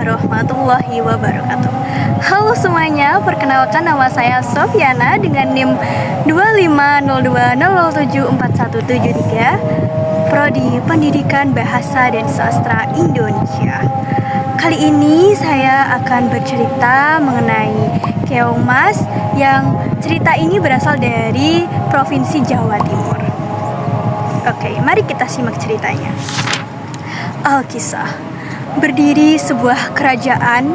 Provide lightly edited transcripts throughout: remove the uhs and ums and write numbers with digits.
warahmatullahi wabarakatuh. Halo semuanya, perkenalkan nama saya Sofiana dengan NIM 2502007473, Prodi Pendidikan Bahasa dan Sastra Indonesia. Kali ini saya akan bercerita mengenai Keongmas yang cerita ini berasal dari Provinsi Jawa Timur. Oke, mari kita simak ceritanya. Alkisah. Berdiri sebuah kerajaan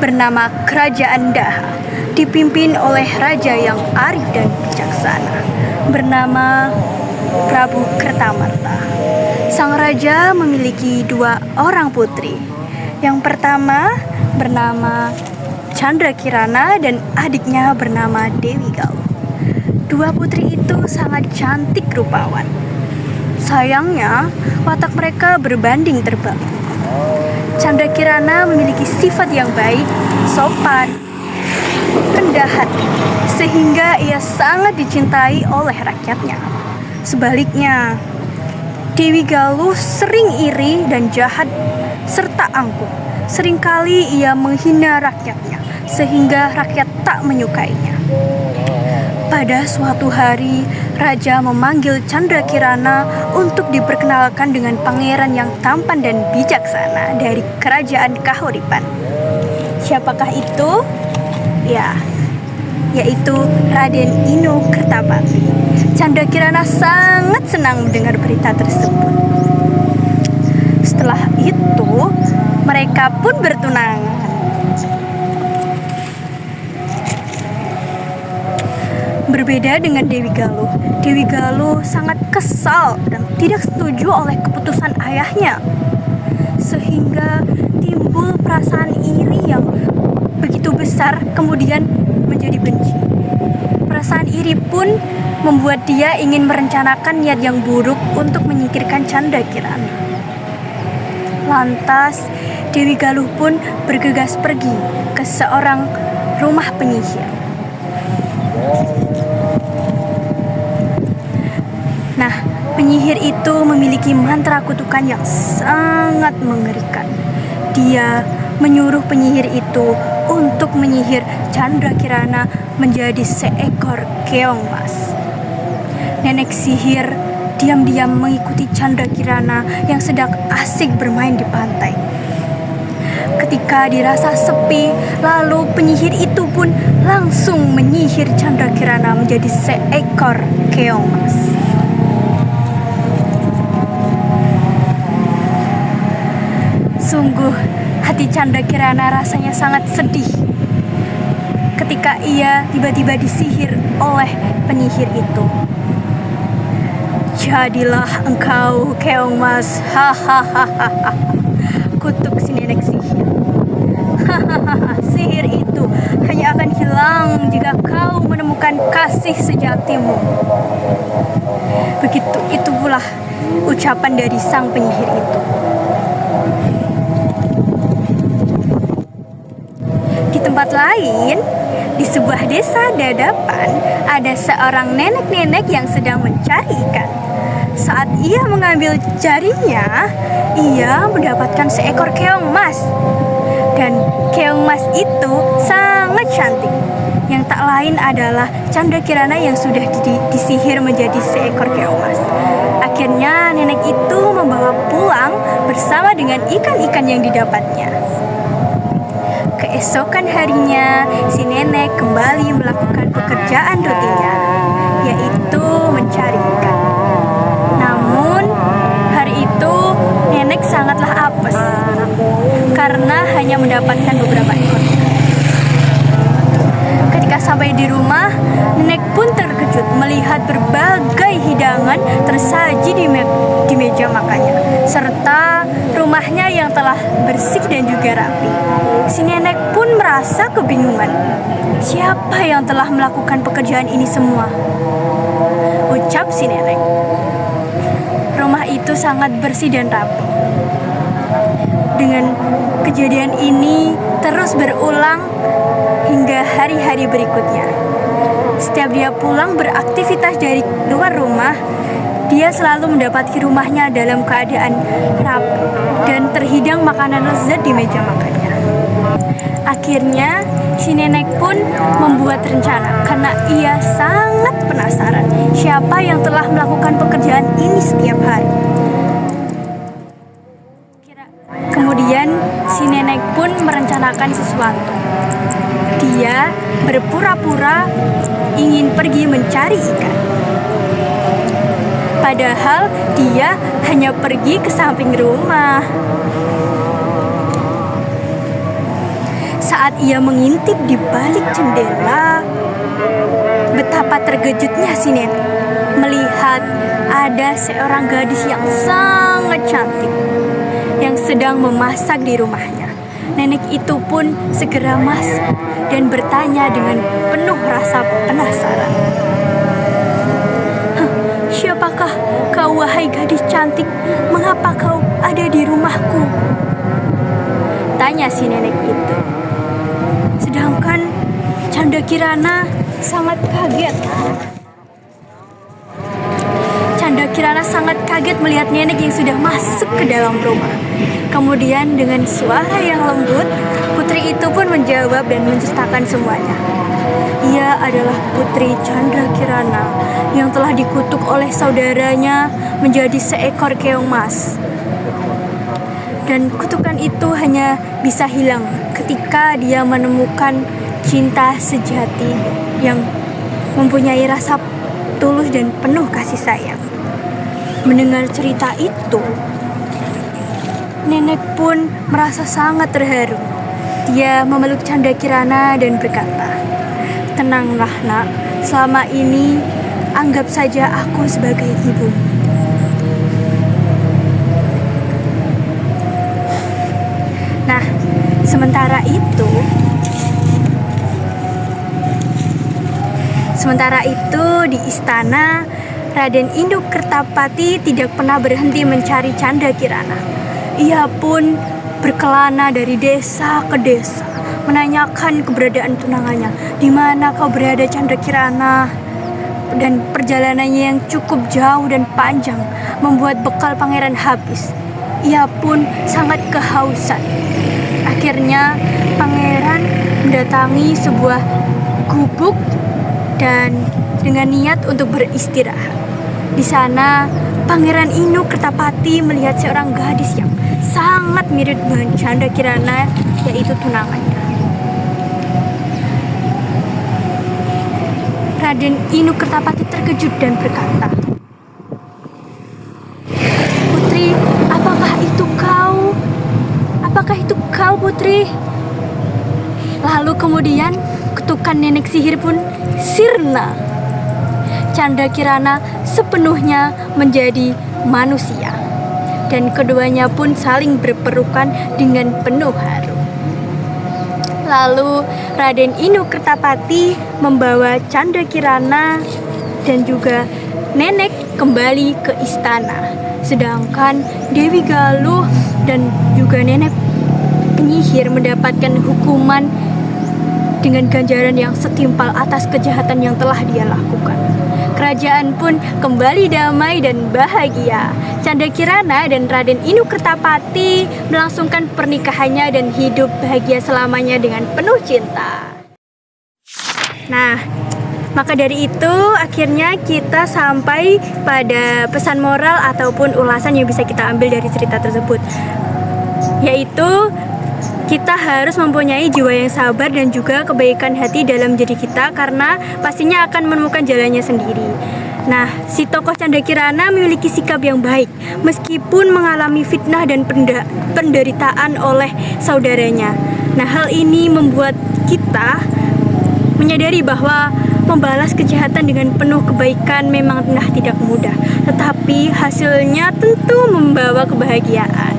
bernama Kerajaan Daha, dipimpin oleh raja yang arif dan bijaksana, bernama Prabu Kertamarta. Sang raja memiliki dua orang putri. Yang pertama bernama Candrakirana dan adiknya bernama Dewi Galuh. Dua putri itu sangat cantik rupawan. Sayangnya, watak mereka berbanding terbalik. Candrakirana memiliki sifat yang baik, sopan, rendah hati, sehingga ia sangat dicintai oleh rakyatnya. Sebaliknya, Dewi Galuh sering iri dan jahat serta angkuh. Seringkali ia menghina rakyatnya, sehingga rakyat tak menyukainya. Pada suatu hari, raja memanggil Candrakirana untuk diperkenalkan dengan pangeran yang tampan dan bijaksana dari kerajaan Kahuripan. Siapakah itu? Ya, yaitu Raden Inu Kertapati. Candrakirana sangat senang mendengar berita tersebut. Setelah itu, mereka pun bertunangan. Berbeda dengan Dewi Galuh. Dewi Galuh sangat kesal dan tidak setuju oleh keputusan ayahnya, sehingga timbul perasaan iri yang begitu besar, kemudian menjadi benci. Perasaan iri pun membuat dia ingin merencanakan niat yang buruk untuk menyingkirkan Candrakirana. Lantas Dewi Galuh pun bergegas pergi ke seorang rumah penyihir. Nah, penyihir itu memiliki mantra kutukan yang sangat mengerikan. Dia menyuruh penyihir itu untuk menyihir Candrakirana menjadi seekor keongmas. Nenek sihir diam-diam mengikuti Candrakirana yang sedang asik bermain di pantai. Ketika dirasa sepi, lalu penyihir itu pun langsung menyihir Candrakirana menjadi seekor keongmas. Sungguh, hati Candrakirana rasanya sangat sedih ketika ia tiba-tiba disihir oleh penyihir itu. Jadilah engkau keongmas, hahaha, kutuk si nenek sihir. Hahaha, sihir itu hanya akan hilang jika kau menemukan kasih sejatimu. Begitu itu pula ucapan dari sang penyihir itu. Di tempat lain, di sebuah desa dadapan, ada seorang nenek-nenek yang sedang mencari ikan. Saat ia mengambil jarinya, ia mendapatkan seekor keongmas. Dan keongmas itu sangat cantik. Yang tak lain adalah Candrakirana yang sudah disihir menjadi seekor keongmas. Akhirnya nenek itu membawa pulang bersama dengan ikan-ikan yang didapatnya. Keesokan harinya, si nenek kembali melakukan pekerjaan rutinnya, yaitu mencari ikan. Namun, hari itu nenek sangatlah apes karena hanya mendapatkan beberapa ekor ikan. Ketika sampai di rumah, nenek pun terkejut melihat berbagai hidangan tersaji di meja makannya, serta rumahnya yang telah bersih dan juga rapi. Si nenek pun merasa kebingungan. Siapa yang telah melakukan pekerjaan ini semua? Ucap si nenek. Rumah itu sangat bersih dan rapi. Dengan kejadian ini terus berulang hingga hari-hari berikutnya. Setiap dia pulang beraktivitas dari luar rumah, dia selalu mendapati rumahnya dalam keadaan rapi dan terhidang makanan lezat di meja makannya. Akhirnya si nenek pun membuat rencana karena ia sangat penasaran siapa yang telah melakukan pekerjaan ini setiap hari. Kemudian si nenek pun merencanakan sesuatu. Dia berpura-pura ingin pergi mencari ikan. Padahal dia hanya pergi ke samping rumah. Saat ia mengintip di balik jendela, betapa terkejutnya si nenek melihat ada seorang gadis yang sangat cantik yang sedang memasak di rumahnya. Nenek itu pun segera masuk dan bertanya dengan penuh rasa penasaran. Siapakah kau, wahai gadis cantik? Mengapa kau ada di rumahku? Tanya si nenek itu. Sedangkan Canda Kirana sangat kaget. Canda Kirana sangat kaget melihat nenek yang sudah masuk ke dalam rumah. Kemudian dengan suara yang lembut, putri itu pun menjawab dan menceritakan semuanya. Ia adalah putri Canda Kirana yang telah dikutuk oleh saudaranya menjadi seekor keong mas. Dan kutukan itu hanya bisa hilang ketika dia menemukan cinta sejati yang mempunyai rasa tulus dan penuh kasih sayang. Mendengar cerita itu, nenek pun merasa sangat terharu. Dia memeluk Canda Kirana dan berkata, "Tenanglah nak, selama ini anggap saja aku sebagai ibu." Nah, sementara itu di istana, Raden Induk Kertapati tidak pernah berhenti mencari Canda Kirana. Ia pun berkelana dari desa ke desa, menanyakan keberadaan tunangannya. "Di mana kau berada, Canda Kirana?" Dan perjalanannya yang cukup jauh dan panjang membuat bekal pangeran habis. Ia pun sangat kehausan. Akhirnya pangeran mendatangi sebuah gubuk dan dengan niat untuk beristirahat. Di sana Pangeran Induk Kertapati melihat seorang gadis yang sangat mirip dengan Canda Kirana, yaitu tunangannya. Raden Induk Kertapati terkejut dan berkata, "Putri, apakah itu kau? Apakah itu kau, Putri?" Lalu kemudian kutukan nenek sihir pun sirna. Canda Kirana sepenuhnya menjadi manusia, dan keduanya pun saling berpelukan dengan penuh haru. Lalu Raden Induk Kertapati membawa Canda Kirana dan juga nenek kembali ke istana. Sedangkan Dewi Galuh dan juga nenek penyihir mendapatkan hukuman dengan ganjaran yang setimpal atas kejahatan yang telah dia lakukan. Kerajaan pun kembali damai dan bahagia. Canda Kirana dan Raden Induk Kertapati melangsungkan pernikahannya dan hidup bahagia selamanya dengan penuh cinta. Nah, maka dari itu akhirnya kita sampai pada pesan moral ataupun ulasan yang bisa kita ambil dari cerita tersebut, yaitu kita harus mempunyai jiwa yang sabar dan juga kebaikan hati dalam diri kita, karena pastinya akan menemukan jalannya sendiri. Nah, si tokoh Canda Kirana memiliki sikap yang baik meskipun mengalami fitnah dan penderitaan oleh saudaranya. Nah, hal ini membuat kita menyadari bahwa membalas kejahatan dengan penuh kebaikan memang tidak mudah, tetapi hasilnya tentu membawa kebahagiaan.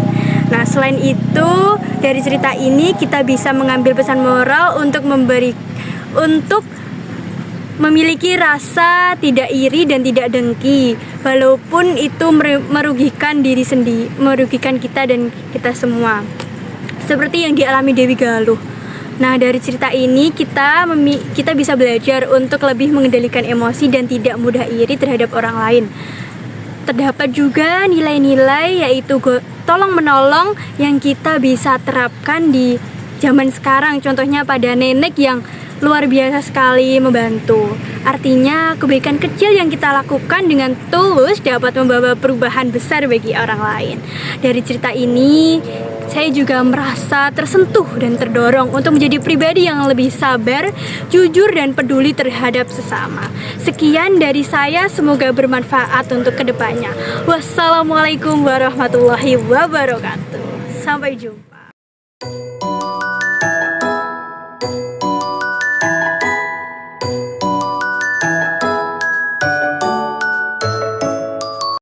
Nah, selain itu, dari cerita ini kita bisa mengambil pesan moral untuk memiliki rasa tidak iri dan tidak dengki, walaupun itu merugikan diri sendiri, merugikan kita dan kita semua. Seperti yang dialami Dewi Galuh. Nah, dari cerita ini kita bisa belajar untuk lebih mengendalikan emosi dan tidak mudah iri terhadap orang lain. Terdapat juga nilai-nilai yaitu tolong menolong yang kita bisa terapkan di zaman sekarang, contohnya pada nenek yang luar biasa sekali membantu. Artinya kebaikan kecil yang kita lakukan dengan tulus dapat membawa perubahan besar bagi orang lain. Dari cerita ini saya juga merasa tersentuh dan terdorong untuk menjadi pribadi yang lebih sabar, jujur, dan peduli terhadap sesama. Sekian dari saya, semoga bermanfaat untuk kedepannya. Wassalamualaikum warahmatullahi wabarakatuh. Sampai jumpa.